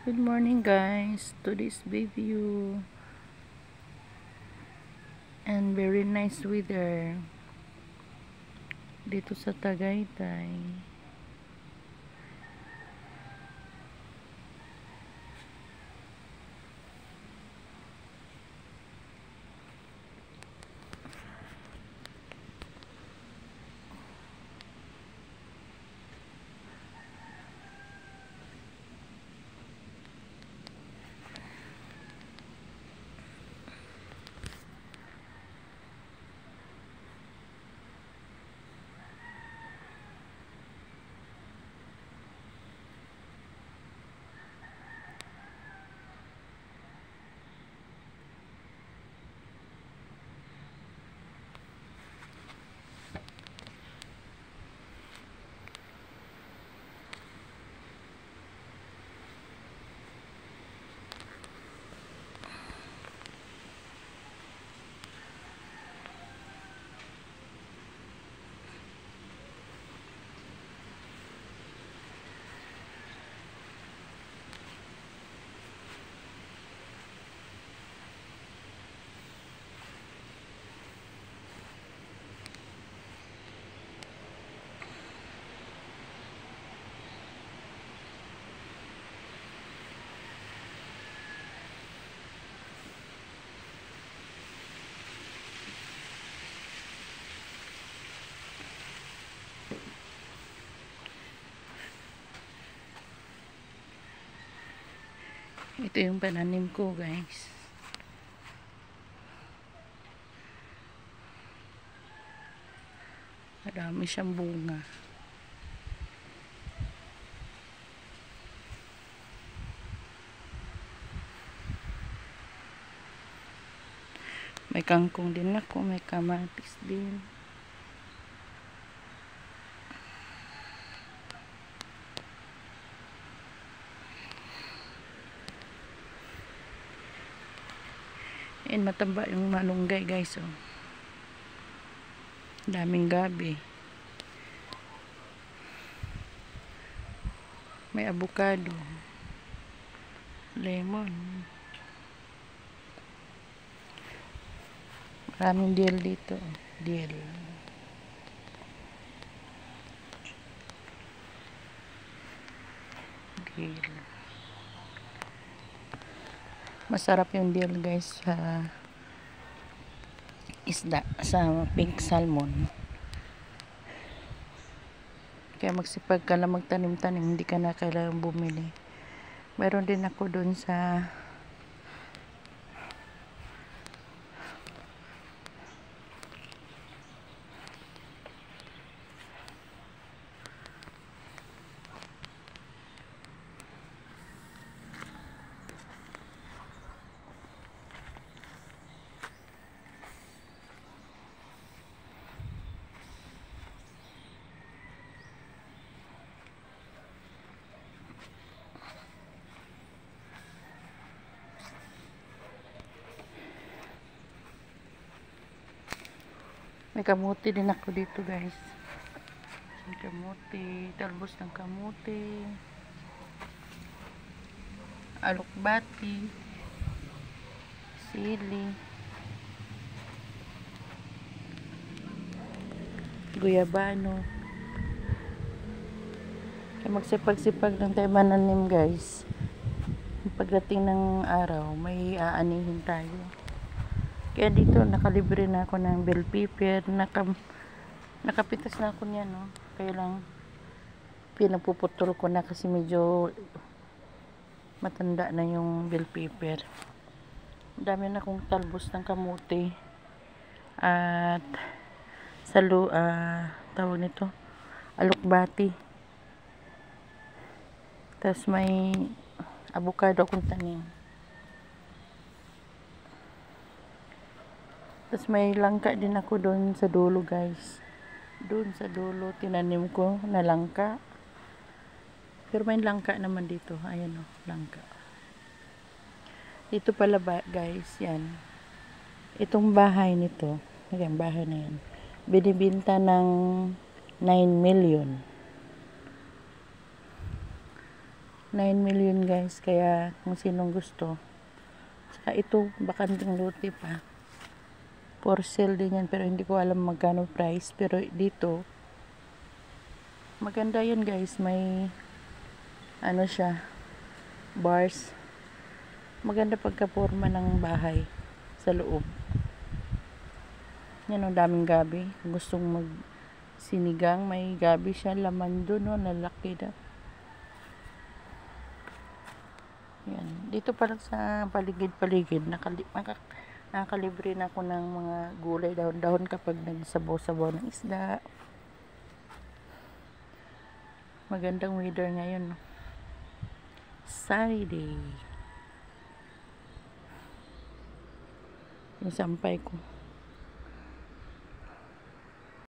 Good morning guys, today's view and very nice weather dito sa Tagaytay. Ito yung pananim ko guys. Marami siyang bunga. May kangkong din ako, may kamatis din. And mataba yung malunggay guys, oh. Daming gabi. May avocado, lemon. Maraming dill dito, dill. Dill. Masarap yung dill guys sa isda, sa pink salmon. Kaya magsipag ka lang magtanim-tanim, hindi ka na kailangan bumili. Mayroon din ako dun sa may kamuti din ako dito guys. May kamuti, talbos ng kamuti, alokbati, sili, guyabano. Kaya magsipag-sipag lang tayo mananim guys. Pagdating ng araw, may aanihin tayo. Kaya dito nakalibre na ako ng bell pepper, nakapitas na ako niyan, no. Kaya lang pinapuputol ko na kasi medyo matanda na yung bell pepper. Dami na akong talbos ng kamuti at tawag nito alokbati. Tapos may avocado akong tanim. Tapos may langka din ako doon sa dulo guys. Doon sa dulo tinanim ko na langka. Pero may langka naman dito. Ayan o, langka. Dito pala guys, yan. Itong bahay nito, ayan, bahay na yan. Binibinta ng 9 million. 9 million guys, kaya kung sinong gusto. Saka ito, bakanting lote pa. For sale din yan, pero hindi ko alam magkano price. Pero dito, maganda yun guys. May, ano siya, bars. Maganda pagka-forma ng bahay sa loob. Yan ang daming gabi. Kung gustong mag sinigang, may gabi siya. Laman doon, no, nalaki na. Yan. Dito pa lang sa paligid-paligid, nakalibre na ako ng mga gulay, dahon-dahon kapag nagsabaw-sabaw ng isda. Magandang weather ngayon. Sunny day. Yung sampay ko.